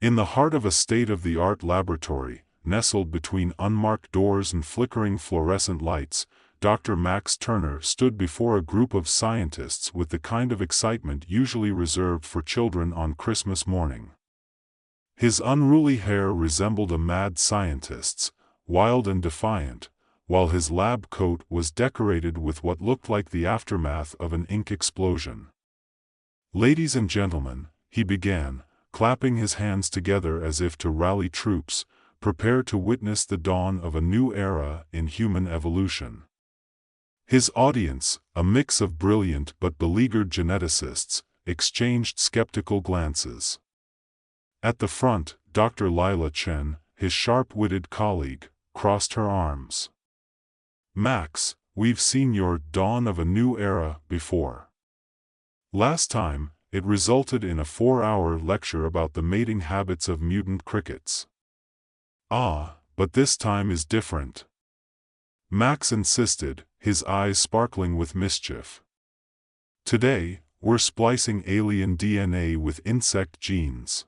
In the heart of a state-of-the-art laboratory, nestled between unmarked doors and flickering fluorescent lights, Dr. Max Turner stood before a group of scientists with the kind of excitement usually reserved for children on Christmas morning. His unruly hair resembled a mad scientist's, wild and defiant, while his lab coat was decorated with what looked like the aftermath of an ink explosion. "Ladies and gentlemen," he began, clapping his hands together as if to rally troops, "prepare to witness the dawn of a new era in human evolution." His audience, a mix of brilliant but beleaguered geneticists, exchanged skeptical glances. At the front, Dr. Lila Chen, his sharp-witted colleague, crossed her arms. "Max, we've seen your dawn of a new era before. Last time, it resulted in a 4-hour lecture about the mating habits of mutant crickets. But this time is different," Max insisted, his eyes sparkling with mischief. "Today, we're splicing alien DNA with insect genes.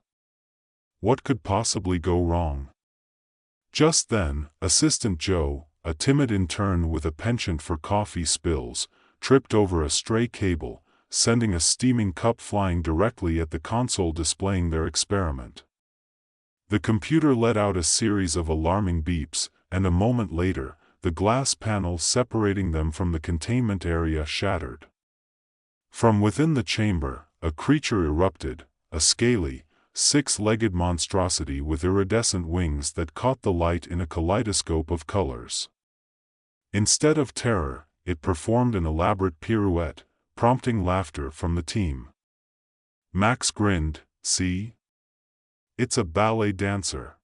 What could possibly go wrong?" Just then, Assistant Joe, a timid intern with a penchant for coffee spills, tripped over a stray cable, sending a steaming cup flying directly at the console displaying their experiment. The computer let out a series of alarming beeps, and a moment later, the glass panel separating them from the containment area shattered. From within the chamber, a creature erupted, a scaly, 6-legged monstrosity with iridescent wings that caught the light in a kaleidoscope of colors. Instead of terror, it performed an elaborate pirouette, prompting laughter from the team. Max grinned, "See? It's a ballet dancer."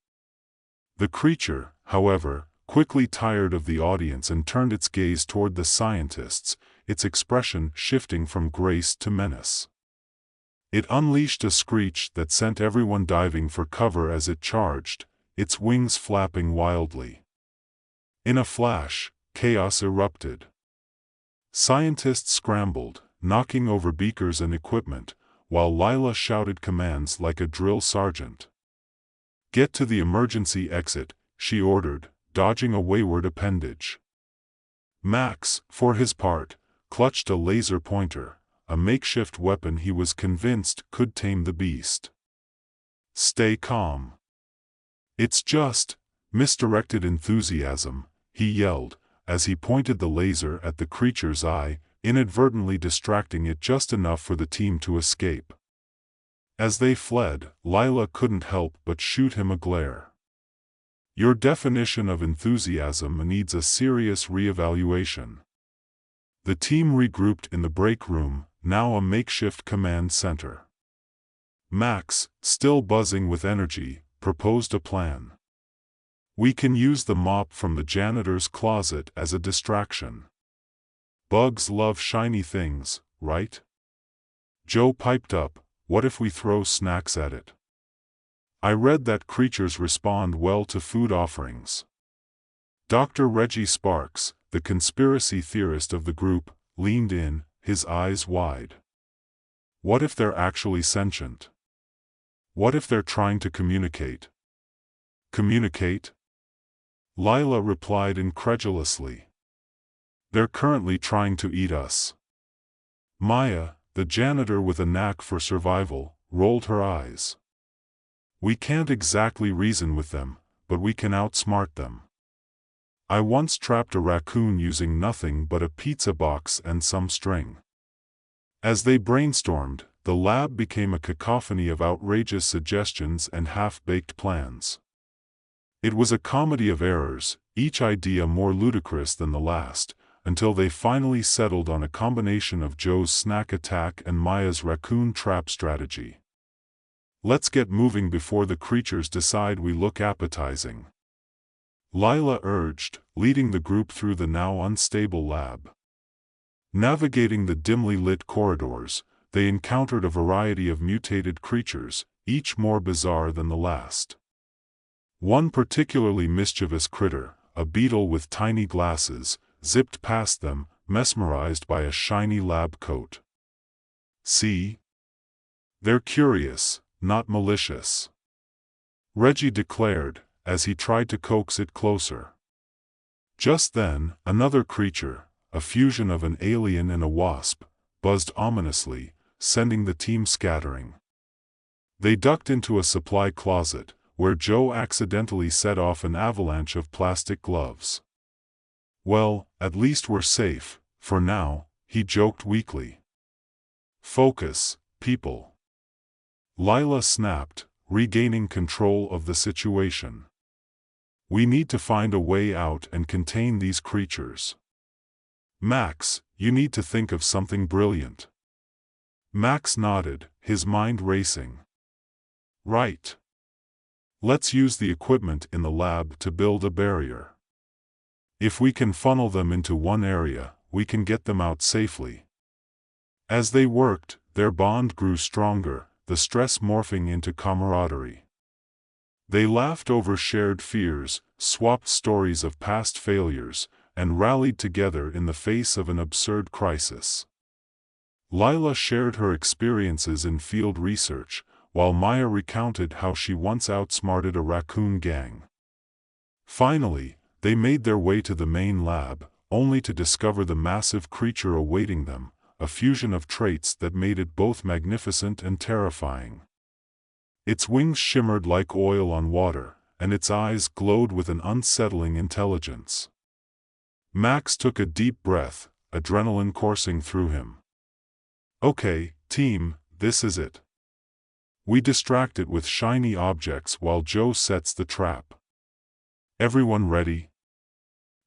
The creature, however, quickly tired of the audience and turned its gaze toward the scientists, its expression shifting from grace to menace. It unleashed a screech that sent everyone diving for cover as it charged, its wings flapping wildly. In a flash, chaos erupted. Scientists scrambled, knocking over beakers and equipment, while Lila shouted commands like a drill sergeant. "Get to the emergency exit," she ordered, dodging a wayward appendage. Max, for his part, clutched a laser pointer, a makeshift weapon he was convinced could tame the beast. "Stay calm. It's just misdirected enthusiasm," he yelled, as he pointed the laser at the creature's eye, inadvertently distracting it just enough for the team to escape. As they fled, Lila couldn't help but shoot him a glare. "Your definition of enthusiasm needs a serious re-evaluation." The team regrouped in the break room, now a makeshift command center. Max, still buzzing with energy, proposed a plan. "We can use the mop from the janitor's closet as a distraction. Bugs love shiny things, right?" Joe piped up, "What if we throw snacks at it? I read that creatures respond well to food offerings." Dr. Reggie Sparks, the conspiracy theorist of the group, leaned in, his eyes wide. "What if they're actually sentient? What if they're trying to communicate?" "Communicate?" Lila replied incredulously. "They're currently trying to eat us." Maya, the janitor with a knack for survival, rolled her eyes. "We can't exactly reason with them, but we can outsmart them. I once trapped a raccoon using nothing but a pizza box and some string." As they brainstormed, the lab became a cacophony of outrageous suggestions and half-baked plans. It was a comedy of errors, each idea more ludicrous than the last, until they finally settled on a combination of Joe's snack attack and Maya's raccoon trap strategy. "Let's get moving before the creatures decide we look appetizing," Lila urged, leading the group through the now unstable lab. Navigating the dimly lit corridors, they encountered a variety of mutated creatures, each more bizarre than the last. One particularly mischievous critter, a beetle with tiny glasses, zipped past them, mesmerized by a shiny lab coat. "See? They're curious, not malicious." Reggie declared, as he tried to coax it closer. Just then, another creature, a fusion of an alien and a wasp, buzzed ominously, sending the team scattering. They ducked into a supply closet, where Joe accidentally set off an avalanche of plastic gloves. "Well, at least we're safe, for now," he joked weakly. "Focus, people," Lila snapped, regaining control of the situation. "We need to find a way out and contain these creatures. Max, you need to think of something brilliant." Max nodded, his mind racing. "Right. Let's use the equipment in the lab to build a barrier. If we can funnel them into one area, we can get them out safely." As they worked, their bond grew stronger, the stress morphing into camaraderie. They laughed over shared fears, swapped stories of past failures, and rallied together in the face of an absurd crisis. Lila shared her experiences in field research, while Maya recounted how she once outsmarted a raccoon gang. Finally, they made their way to the main lab, only to discover the massive creature awaiting them, a fusion of traits that made it both magnificent and terrifying. Its wings shimmered like oil on water, and its eyes glowed with an unsettling intelligence. Max took a deep breath, adrenaline coursing through him. "Okay, team, this is it. We distract it with shiny objects while Joe sets the trap. Everyone ready?"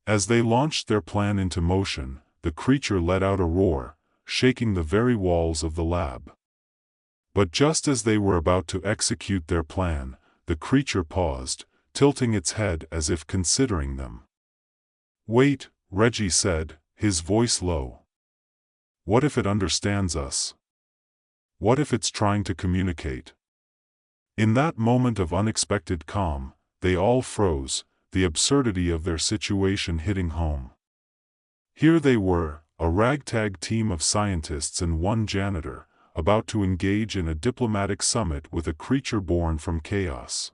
As they launched their plan into motion, the creature let out a roar, shaking the very walls of the lab. But just as they were about to execute their plan, the creature paused, tilting its head as if considering them. "Wait," Reggie said, his voice low. "What if it understands us? What if it's trying to communicate?" In that moment of unexpected calm, they all froze, the absurdity of their situation hitting home. Here they were, a ragtag team of scientists and one janitor, about to engage in a diplomatic summit with a creature born from chaos.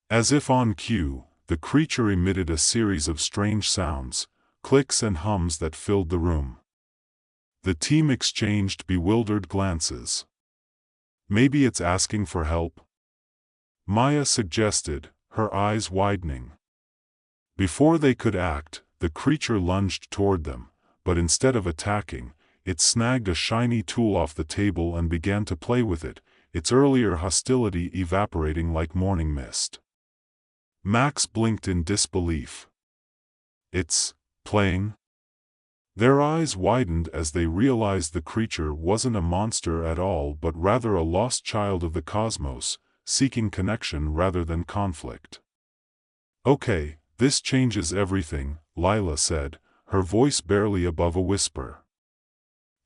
As if on cue, the creature emitted a series of strange sounds, clicks and hums that filled the room. The team exchanged bewildered glances. "Maybe it's asking for help?" Maya suggested, her eyes widening. Before they could act, the creature lunged toward them, but instead of attacking, it snagged a shiny tool off the table and began to play with it, its earlier hostility evaporating like morning mist. Max blinked in disbelief. "It's playing?" Their eyes widened as they realized the creature wasn't a monster at all but rather a lost child of the cosmos, seeking connection rather than conflict. "Okay, this changes everything," Lila said, her voice barely above a whisper.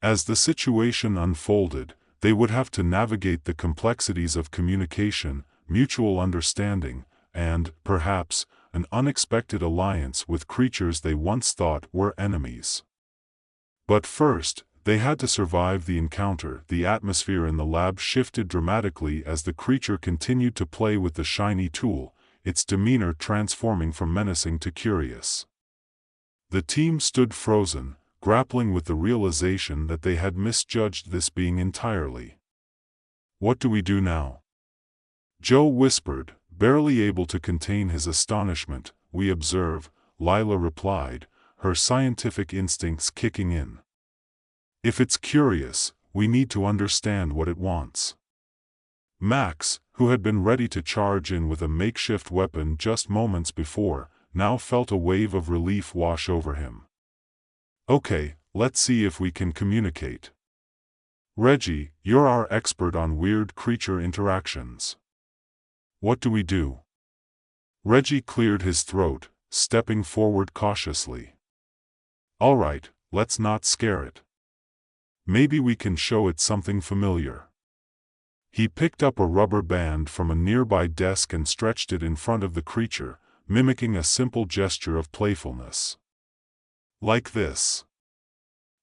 As the situation unfolded, they would have to navigate the complexities of communication, mutual understanding, and, perhaps, an unexpected alliance with creatures they once thought were enemies. But first, they had to survive the encounter. The atmosphere in the lab shifted dramatically as the creature continued to play with the shiny tool, its demeanor transforming from menacing to curious. The team stood frozen, grappling with the realization that they had misjudged this being entirely. "What do we do now?" Joe whispered, barely able to contain his astonishment. "We observe," Lila replied, her scientific instincts kicking in. "If it's curious, we need to understand what it wants." Max, who had been ready to charge in with a makeshift weapon just moments before, now felt a wave of relief wash over him. "Okay, let's see if we can communicate. Reggie, you're our expert on weird creature interactions. What do we do?" Reggie cleared his throat, stepping forward cautiously. "All right, let's not scare it. Maybe we can show it something familiar." He picked up a rubber band from a nearby desk and stretched it in front of the creature, mimicking a simple gesture of playfulness. "Like this."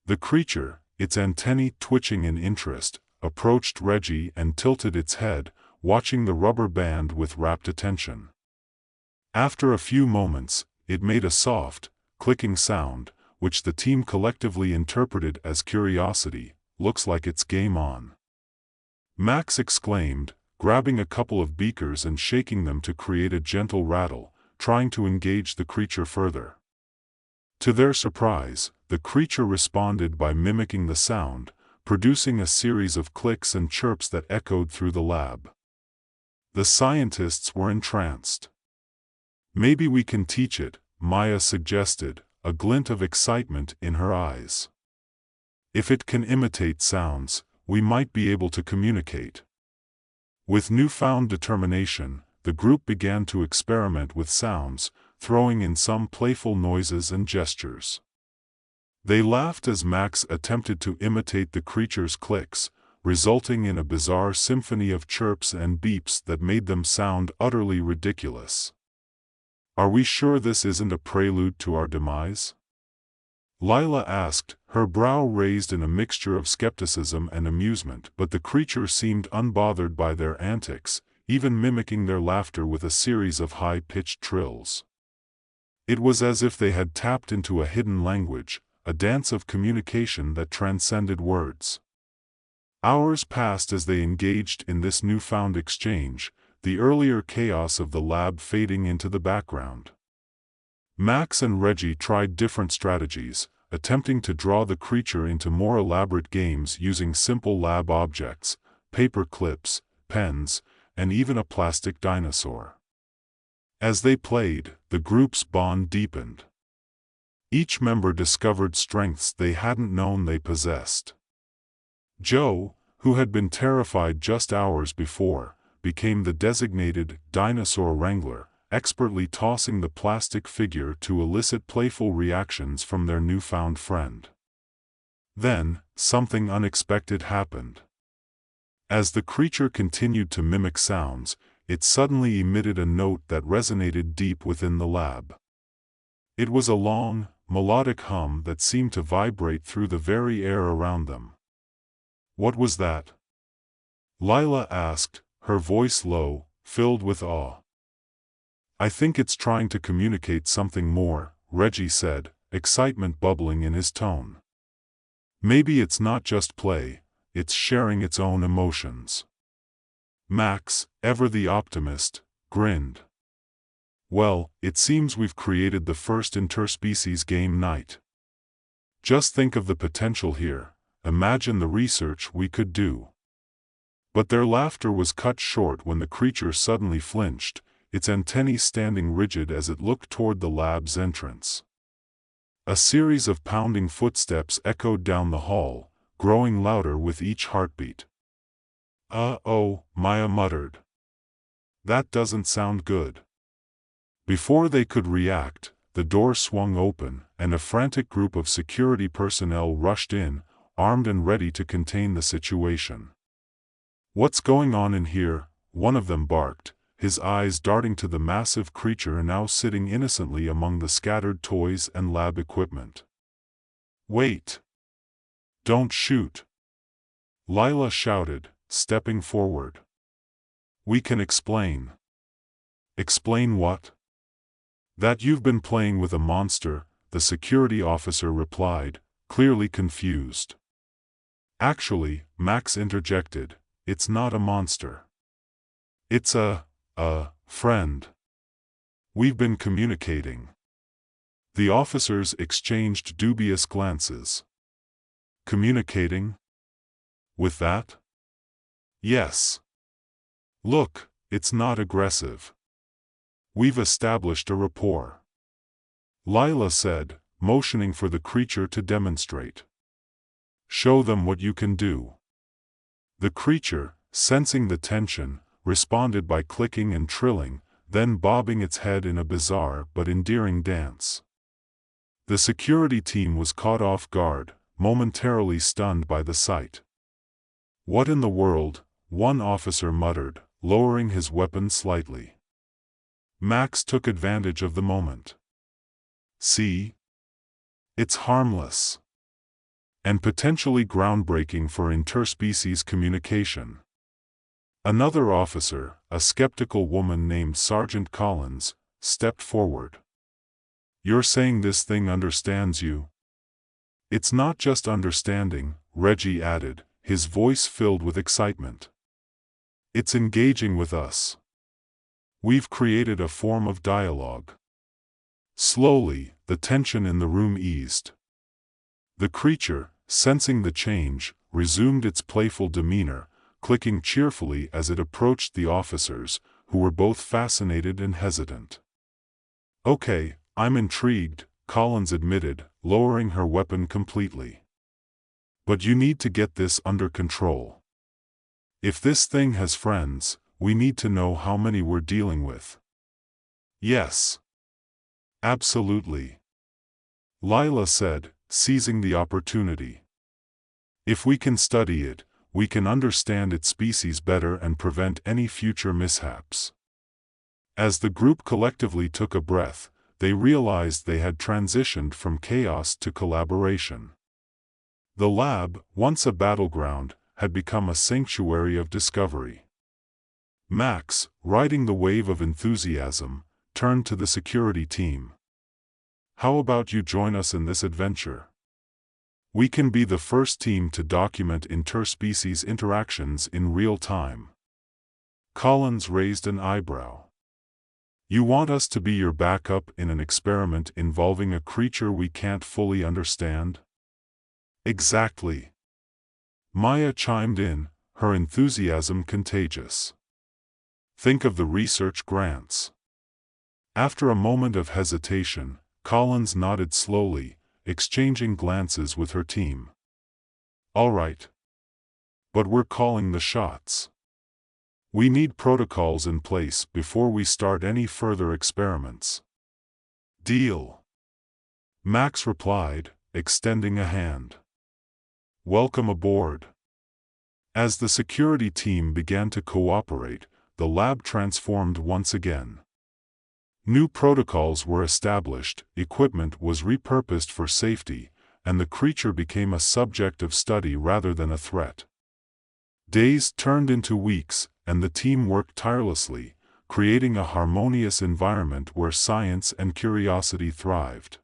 The creature, its antennae twitching in interest, approached Reggie and tilted its head, watching the rubber band with rapt attention. After a few moments, it made a soft, clicking sound, which the team collectively interpreted as curiosity. "Looks like it's game on," Max exclaimed, grabbing a couple of beakers and shaking them to create a gentle rattle, trying to engage the creature further. To their surprise, the creature responded by mimicking the sound, producing a series of clicks and chirps that echoed through the lab. The scientists were entranced. "Maybe we can teach it," Maya suggested, a glint of excitement in her eyes. "If it can imitate sounds, we might be able to communicate." With newfound determination, the group began to experiment with sounds, throwing in some playful noises and gestures. They laughed as Max attempted to imitate the creature's clicks, resulting in a bizarre symphony of chirps and beeps that made them sound utterly ridiculous. "Are we sure this isn't a prelude to our demise?" Lila asked, her brow raised in a mixture of skepticism and amusement, but the creature seemed unbothered by their antics, even mimicking their laughter with a series of high-pitched trills. It was as if they had tapped into a hidden language, a dance of communication that transcended words. Hours passed as they engaged in this newfound exchange, the earlier chaos of the lab fading into the background. Max and Reggie tried different strategies, attempting to draw the creature into more elaborate games using simple lab objects, paper clips, pens, and even a plastic dinosaur. As they played, the group's bond deepened. Each member discovered strengths they hadn't known they possessed. Joe, who had been terrified just hours before, became the designated dinosaur wrangler, expertly tossing the plastic figure to elicit playful reactions from their newfound friend. Then, something unexpected happened. As the creature continued to mimic sounds, it suddenly emitted a note that resonated deep within the lab. It was a long, melodic hum that seemed to vibrate through the very air around them. "What was that?" Lila asked, her voice low, filled with awe. "I think it's trying to communicate something more," Reggie said, excitement bubbling in his tone. "Maybe it's not just play, it's sharing its own emotions." Max, ever the optimist, grinned. "Well, it seems we've created the first interspecies game night. Just think of the potential here, imagine the research we could do." But their laughter was cut short when the creature suddenly flinched, its antennae standing rigid as it looked toward the lab's entrance. A series of pounding footsteps echoed down the hall, growing louder with each heartbeat. "Oh," Maya muttered. "That doesn't sound good." Before they could react, the door swung open, and a frantic group of security personnel rushed in, armed and ready to contain the situation. "What's going on in here?" one of them barked, his eyes darting to the massive creature now sitting innocently among the scattered toys and lab equipment. "Wait! Don't shoot!" Lila shouted, stepping forward. "We can explain." "Explain what?" "That you've been playing with a monster," the security officer replied, clearly confused. "Actually," Max interjected, "it's not a monster. It's a friend. We've been communicating." The officers exchanged dubious glances. "Communicating? With that?" "Yes. Look, it's not aggressive. We've established a rapport," Lila said, motioning for the creature to demonstrate. "Show them what you can do." The creature, sensing the tension, responded by clicking and trilling, then bobbing its head in a bizarre but endearing dance. The security team was caught off guard, momentarily stunned by the sight. "What in the world?" one officer muttered, lowering his weapon slightly. Max took advantage of the moment. "See? It's harmless. And potentially groundbreaking for interspecies communication." Another officer, a skeptical woman named Sergeant Collins, stepped forward. "You're saying this thing understands you?" "It's not just understanding," Reggie added, his voice filled with excitement. "It's engaging with us. We've created a form of dialogue." Slowly, the tension in the room eased. The creature, sensing the change, resumed its playful demeanor, clicking cheerfully as it approached the officers, who were both fascinated and hesitant. "Okay, I'm intrigued," Collins admitted, lowering her weapon completely. "But you need to get this under control. If this thing has friends, we need to know how many we're dealing with." "Yes. Absolutely," Lila said, seizing the opportunity. "If we can study it, we can understand its species better and prevent any future mishaps." As the group collectively took a breath, they realized they had transitioned from chaos to collaboration. The lab, once a battleground, had become a sanctuary of discovery. Max, riding the wave of enthusiasm, turned to the security team. "How about you join us in this adventure? We can be the first team to document interspecies interactions in real time." Collins raised an eyebrow. "You want us to be your backup in an experiment involving a creature we can't fully understand?" "Exactly," Maya chimed in, her enthusiasm contagious. "Think of the research grants." After a moment of hesitation, Collins nodded slowly, exchanging glances with her team. "All right. But we're calling the shots. We need protocols in place before we start any further experiments." "Deal," Max replied, extending a hand. "Welcome aboard." As the security team began to cooperate, the lab transformed once again. New protocols were established, equipment was repurposed for safety, and the creature became a subject of study rather than a threat. Days turned into weeks, and the team worked tirelessly, creating a harmonious environment where science and curiosity thrived.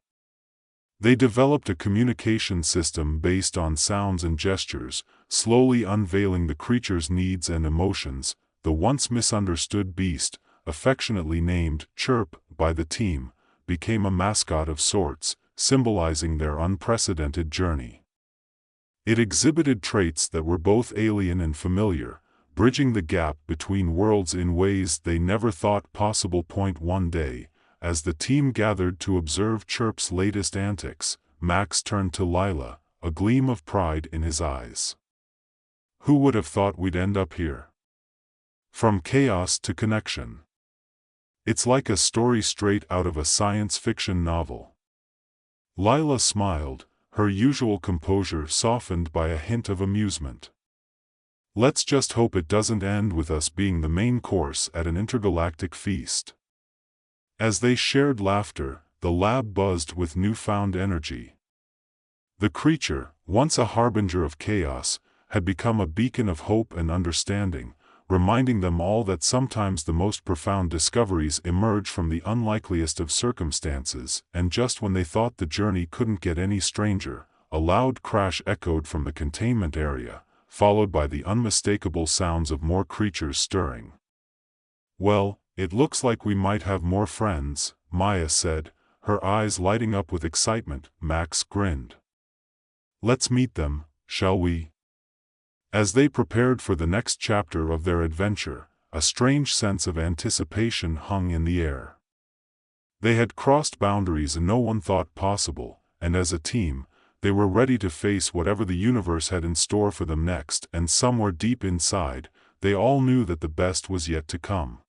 They developed a communication system based on sounds and gestures, slowly unveiling the creature's needs and emotions. The once misunderstood beast, affectionately named Chirp by the team, became a mascot of sorts, symbolizing their unprecedented journey. It exhibited traits that were both alien and familiar, bridging the gap between worlds in ways they never thought possible. One day, as the team gathered to observe Chirp's latest antics, Max turned to Lila, a gleam of pride in his eyes. "Who would have thought we'd end up here? From chaos to connection. It's like a story straight out of a science fiction novel." Lila smiled, her usual composure softened by a hint of amusement. "Let's just hope it doesn't end with us being the main course at an intergalactic feast." As they shared laughter, the lab buzzed with newfound energy. The creature, once a harbinger of chaos, had become a beacon of hope and understanding, reminding them all that sometimes the most profound discoveries emerge from the unlikeliest of circumstances. And just when they thought the journey couldn't get any stranger, a loud crash echoed from the containment area, followed by the unmistakable sounds of more creatures stirring. "Well, it looks like we might have more friends," Maya said, her eyes lighting up with excitement. Max grinned. "Let's meet them, shall we?" As they prepared for the next chapter of their adventure, a strange sense of anticipation hung in the air. They had crossed boundaries no one thought possible, and as a team, they were ready to face whatever the universe had in store for them next. And somewhere deep inside, they all knew that the best was yet to come.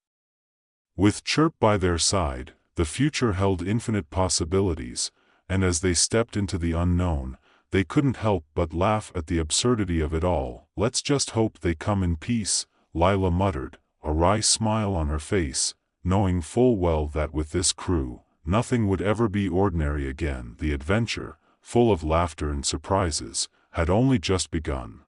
With Chirp by their side, the future held infinite possibilities, and as they stepped into the unknown, they couldn't help but laugh at the absurdity of it all. "Let's just hope they come in peace," Lila muttered, a wry smile on her face, knowing full well that with this crew, nothing would ever be ordinary again. The adventure, full of laughter and surprises, had only just begun.